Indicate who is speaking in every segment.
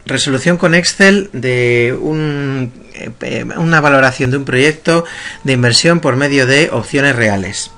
Speaker 1: Resolución con Excel de una valoración de un proyecto de inversión por medio de opciones reales.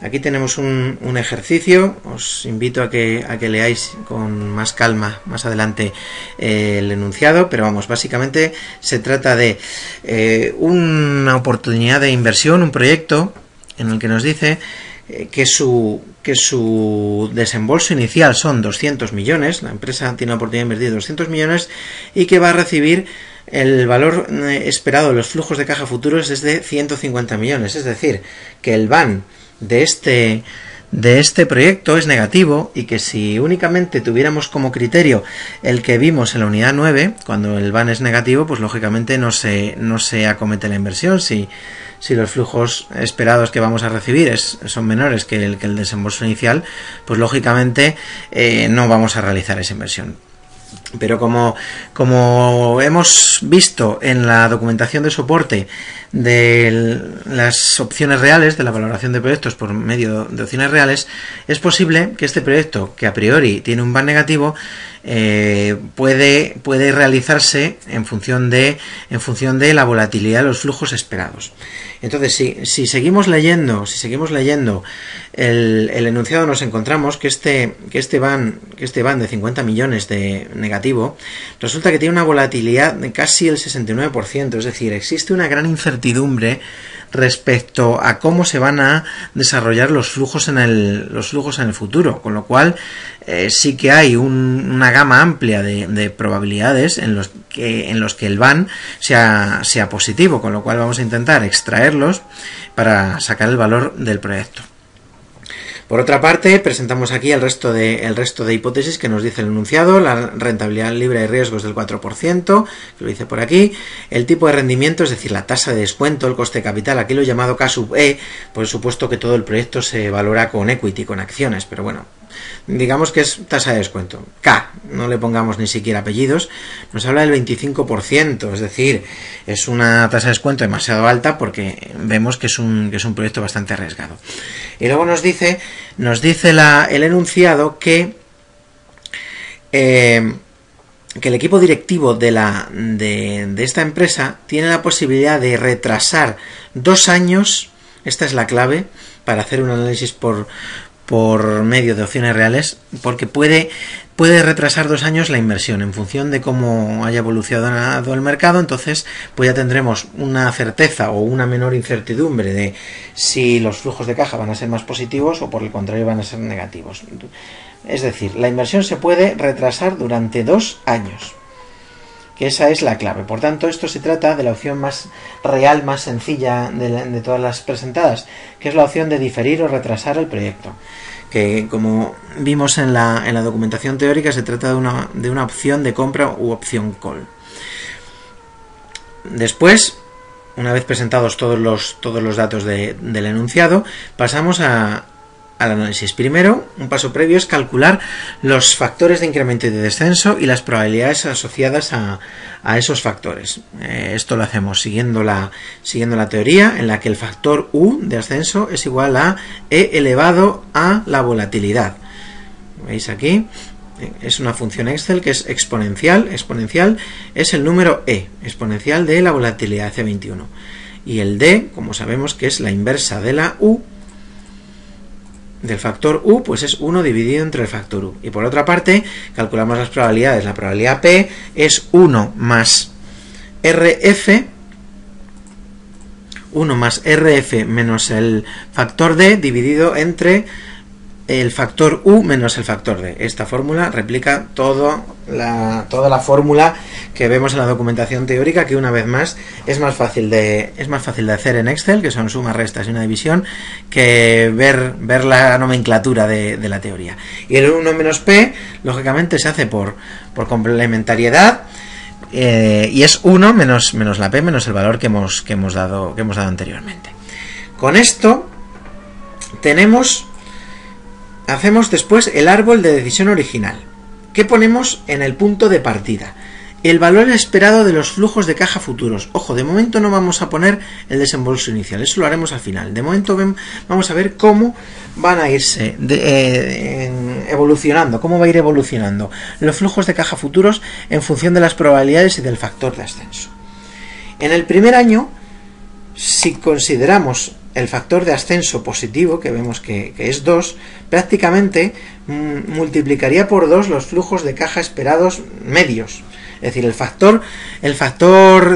Speaker 1: Aquí tenemos un ejercicio. Os invito a que leáis con más calma más adelante el enunciado, pero vamos, básicamente se trata de una oportunidad de inversión, un proyecto en el que nos dice que su desembolso inicial son 200 millones, la empresa tiene la oportunidad de invertir 200 millones y que va a recibir el valor esperado de los flujos de caja futuros es de 150 millones, es decir, que el VAN de este proyecto es negativo y que si únicamente tuviéramos como criterio el que vimos en la unidad 9, cuando el VAN es negativo, pues lógicamente no se acomete la inversión. Si los flujos esperados que vamos a recibir son menores que el desembolso inicial, pues lógicamente no vamos a realizar esa inversión. Pero como hemos visto en la documentación de soporte de las opciones reales, de la valoración de proyectos por medio de opciones reales, es posible que este proyecto, que a priori tiene un VAN negativo, puede realizarse en función de la volatilidad de los flujos esperados. Entonces, si seguimos leyendo el enunciado, nos encontramos que este VAN de 50 millones de negativo resulta que tiene una volatilidad de casi el 69%, es decir, existe una gran incertidumbre respecto a cómo se van a desarrollar los flujos en el futuro, con lo cual sí que hay una gama amplia de probabilidades en los que el VAN sea positivo, con lo cual vamos a intentar extraerlos para sacar el valor del proyecto. Por otra parte, presentamos aquí el resto de hipótesis que nos dice el enunciado. La rentabilidad libre de riesgos del 4%, que lo dice por aquí. El tipo de rendimiento, es decir, la tasa de descuento, el coste de capital, aquí lo he llamado K sub E, por supuesto que todo el proyecto se valora con equity, con acciones, pero bueno, digamos que es tasa de descuento. K, no le pongamos ni siquiera apellidos, nos habla del 25%, es decir, es una tasa de descuento demasiado alta porque vemos que es un proyecto bastante arriesgado. Y luego nos dice el enunciado que el equipo directivo de esta empresa tiene la posibilidad de retrasar 2 años, esta es la clave para hacer un análisis por medio de opciones reales, porque puede retrasar 2 años la inversión en función de cómo haya evolucionado el mercado. Entonces pues ya tendremos una certeza o una menor incertidumbre de si los flujos de caja van a ser más positivos o por el contrario van a ser negativos. Es decir, la inversión se puede retrasar durante 2 años, que esa es la clave. Por tanto, esto se trata de la opción más real, más sencilla de todas las presentadas, que es la opción de diferir o retrasar el proyecto, que como vimos en la documentación teórica se trata de una opción de compra u opción call. Después, una vez presentados todos los datos del enunciado, pasamos al análisis. Primero, un paso previo es calcular los factores de incremento y de descenso y las probabilidades asociadas a esos factores. Esto lo hacemos siguiendo la teoría en la que el factor U de ascenso es igual a E elevado a la volatilidad. ¿Veis aquí? Es una función Excel que es exponencial. Exponencial es el número E, exponencial de la volatilidad C21. Y el D, como sabemos que es la inversa de la U, del factor U, pues es 1 dividido entre el factor U. Y por otra parte, calculamos las probabilidades. La probabilidad P es 1 más RF, 1 más RF menos el factor D dividido entre el factor U menos el factor D. Esta fórmula replica toda la fórmula que vemos en la documentación teórica, que una vez más es más fácil de hacer en Excel, que son sumas, restas y una división, que ver la nomenclatura de la teoría. Y el 1 menos P, lógicamente, se hace por complementariedad, y es 1 menos la P menos el valor que hemos dado anteriormente. Con esto hacemos después el árbol de decisión original. ¿Qué ponemos en el punto de partida? el valor esperado de los flujos de caja futuros. Ojo, de momento no vamos a poner el desembolso inicial, eso lo haremos al final. De momento vamos a ver cómo van a irse evolucionando, cómo va a ir evolucionando los flujos de caja futuros en función de las probabilidades y del factor de ascenso. En el primer año, si consideramos el factor de ascenso positivo, que vemos que es 2, prácticamente multiplicaría por 2 los flujos de caja esperados medios. Es decir, el factor,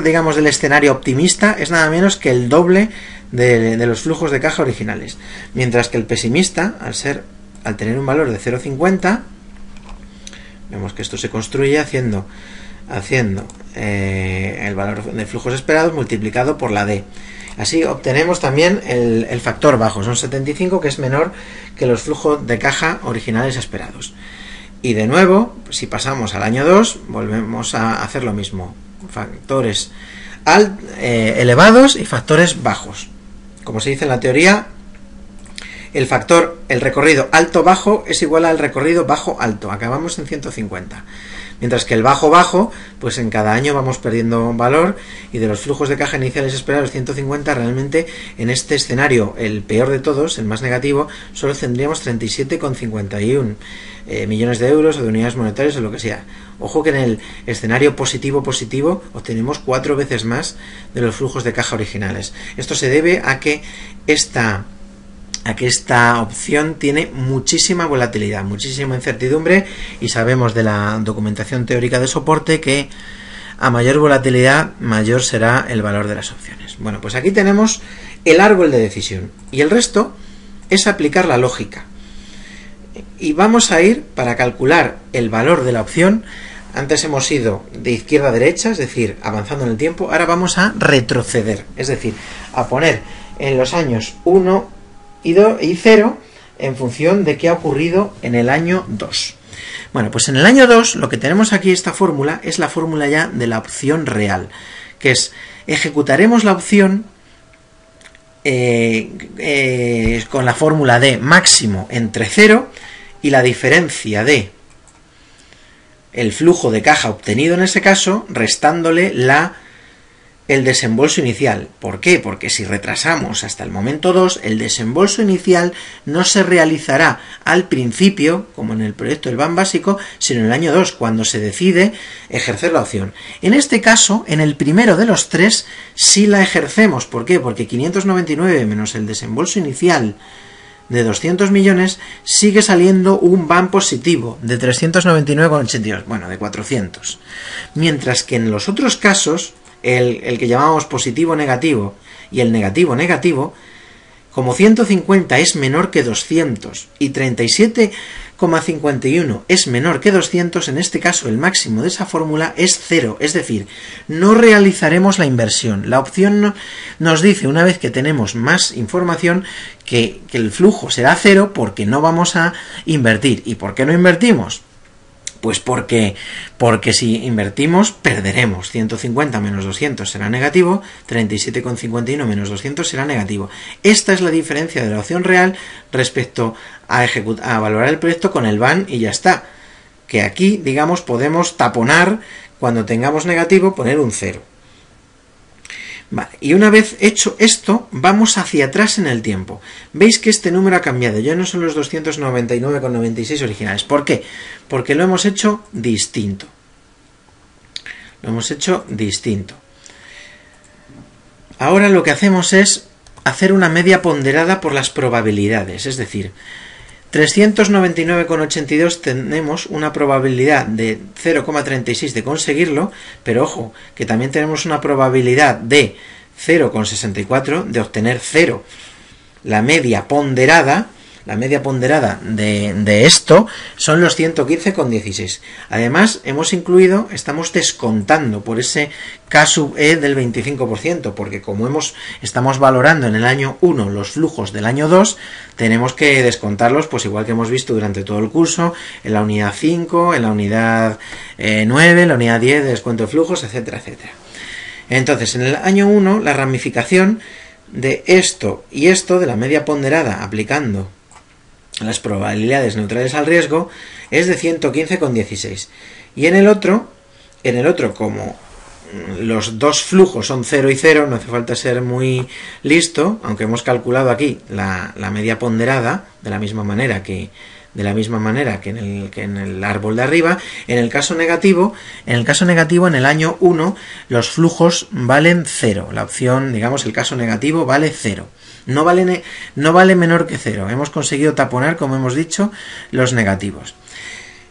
Speaker 1: digamos, del escenario optimista es nada menos que el doble de los flujos de caja originales. Mientras que el pesimista, al tener un valor de 0,50, vemos que esto se construye haciendo el valor de flujos esperados multiplicado por la D. Así obtenemos también el factor bajo, son 75, que es menor que los flujos de caja originales esperados. Y de nuevo, si pasamos al año 2, volvemos a hacer lo mismo. Factores elevados y factores bajos. Como se dice en la teoría, el recorrido alto-bajo es igual al recorrido bajo-alto. Acabamos en 150. Mientras que el bajo-bajo, pues en cada año vamos perdiendo valor, y de los flujos de caja iniciales esperados 150, realmente en este escenario, el peor de todos, el más negativo, solo tendríamos 37,51 millones de euros o de unidades monetarias o lo que sea. Ojo que en el escenario positivo obtenemos 4 veces más de los flujos de caja originales. Esto se debe a que esta opción tiene muchísima volatilidad, muchísima incertidumbre, y sabemos de la documentación teórica de soporte que a mayor volatilidad, mayor será el valor de las opciones. Bueno, pues aquí tenemos el árbol de decisión, y el resto es aplicar la lógica. Y vamos a ir, para calcular el valor de la opción, antes hemos ido de izquierda a derecha, es decir, avanzando en el tiempo, ahora vamos a retroceder, es decir, a poner en los años 1 y 0 en función de qué ha ocurrido en el año 2. Bueno, pues en el año 2 lo que tenemos aquí, esta fórmula, es la fórmula ya de la opción real, que es, ejecutaremos la opción con la fórmula de máximo entre 0 y la diferencia de el flujo de caja obtenido en ese caso, restándole el desembolso inicial. ¿Por qué? Porque si retrasamos hasta el momento 2, el desembolso inicial no se realizará al principio, como en el proyecto del BAN básico, sino en el año 2, cuando se decide ejercer la opción. En este caso, en el primero de los 3, sí la ejercemos. ¿Por qué? Porque 599 menos el desembolso inicial de 200 millones, sigue saliendo un BAN positivo de 399,82, bueno, de 400. Mientras que en los otros casos, el que llamamos positivo-negativo y el negativo-negativo, como 150 es menor que 200 y 37,51 es menor que 200, en este caso el máximo de esa fórmula es 0, es decir, no realizaremos la inversión. La opción nos dice, una vez que tenemos más información, que el flujo será 0 porque no vamos a invertir. ¿Y por qué no invertimos? Pues porque si invertimos perderemos. 150 menos 200 será negativo, 37,51 menos 200 será negativo. Esta es la diferencia de la opción real respecto a valorar el proyecto con el BAN y ya está. Que aquí, digamos, podemos taponar cuando tengamos negativo, poner un 0. Vale, y una vez hecho esto, vamos hacia atrás en el tiempo. Veis que este número ha cambiado, ya no son los 299,96 originales. ¿Por qué? Porque lo hemos hecho distinto. Ahora lo que hacemos es hacer una media ponderada por las probabilidades, es decir, 399,82 tenemos una probabilidad de 0,36 de conseguirlo, pero ojo, que también tenemos una probabilidad de 0,64 de obtener 0. La media ponderada de esto son los 115,16. Además, estamos descontando por ese K sub E del 25%, porque como estamos valorando en el año 1 los flujos del año 2, tenemos que descontarlos, pues igual que hemos visto durante todo el curso, en la unidad 5, en la unidad 9, en la unidad 10 de descuento de flujos, etcétera, etcétera. Entonces, en el año 1, la ramificación de esto y esto, de la media ponderada, aplicando las probabilidades neutrales al riesgo, es de 115,16. Y en el otro, En el otro, como los dos flujos son 0 y 0, no hace falta ser muy listo, aunque hemos calculado aquí la media ponderada de la misma manera que en el árbol de arriba. En el caso negativo, en el año 1, los flujos valen 0. La opción, digamos, el caso negativo vale 0. No vale menor que 0. Hemos conseguido taponar, como hemos dicho, los negativos.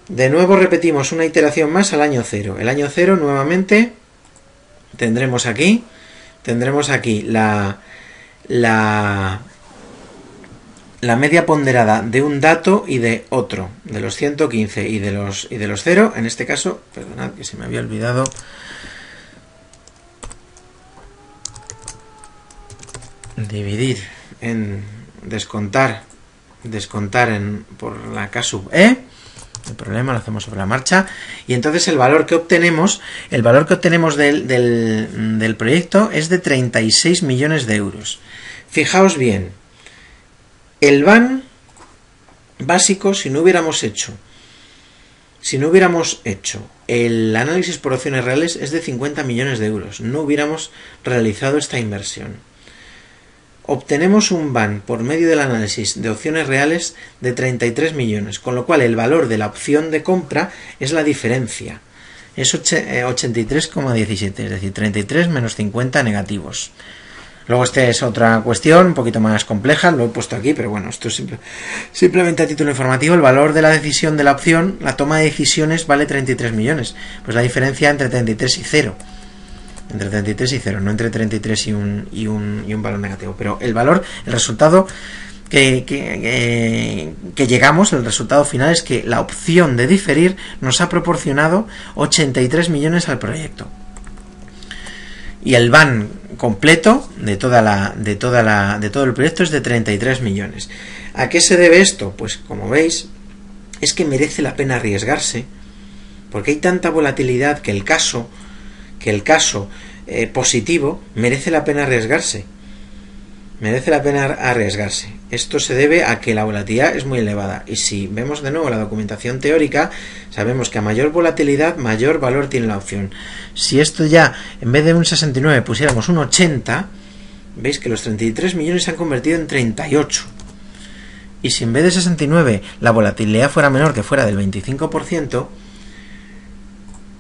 Speaker 1: De nuevo repetimos una iteración más al año 0. El año 0 nuevamente tendremos aquí la media ponderada de un dato y de otro, de los 115 y de los 0. En este caso, perdonad que se me había olvidado dividir en descontar por la K sub E. El problema lo hacemos sobre la marcha, y entonces el valor que obtenemos del proyecto es de 36 millones de euros. Fijaos bien, el van básico, si no hubiéramos hecho el análisis por opciones reales, es de 50 millones de euros. No hubiéramos realizado esta inversión. Obtenemos un van por medio del análisis de opciones reales de 33 millones, con lo cual el valor de la opción de compra es la diferencia. Es 83,17, es decir, 33 menos 50 negativos. Luego esta es otra cuestión un poquito más compleja, lo he puesto aquí, pero bueno, esto es simplemente a título informativo. El valor de la decisión de la opción, la toma de decisiones, vale 33 millones. Pues la diferencia entre 33 y 0. Entre 33 y 0, no entre 33 y un valor negativo. Pero el valor, el resultado que llegamos, el resultado final es que la opción de diferir nos ha proporcionado 83 millones al proyecto. Y el van completo de todo el proyecto es de 33 millones. ¿A qué se debe esto? Pues como veis, es que merece la pena arriesgarse, porque hay tanta volatilidad que el caso positivo merece la pena arriesgarse. Esto se debe a que la volatilidad es muy elevada, y si vemos de nuevo la documentación teórica, sabemos que a mayor volatilidad, mayor valor tiene la opción. Si esto ya, en vez de un 69, pusiéramos un 80, veis que los 33 millones se han convertido en 38. Y si en vez de 69 la volatilidad fuera menor, que fuera del 25%,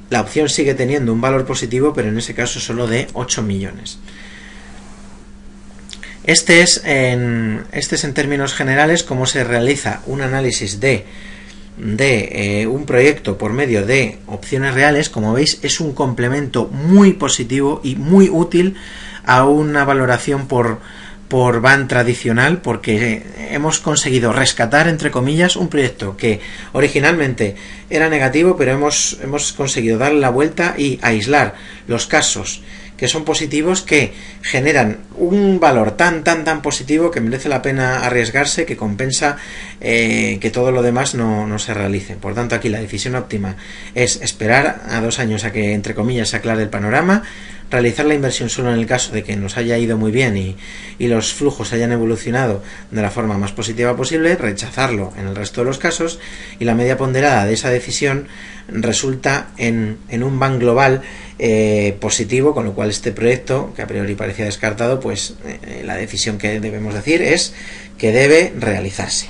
Speaker 1: la opción sigue teniendo un valor positivo, pero en ese caso solo de 8 millones. Este es en términos generales cómo se realiza un análisis de un proyecto por medio de opciones reales. Como veis, es un complemento muy positivo y muy útil a una valoración por van tradicional, porque hemos conseguido rescatar, entre comillas, un proyecto que originalmente era negativo, pero hemos conseguido darle la vuelta y aislar los casos que son positivos, que generan un valor tan positivo que merece la pena arriesgarse, que compensa que todo lo demás no se realice. Por tanto, aquí la decisión óptima es esperar a 2 años a que, entre comillas, se aclare el panorama, realizar la inversión solo en el caso de que nos haya ido muy bien y los flujos hayan evolucionado de la forma más positiva posible, rechazarlo en el resto de los casos, y la media ponderada de esa decisión resulta en un van global positivo, con lo cual este proyecto, que a priori parecía descartado, pues la decisión que debemos decir es que debe realizarse.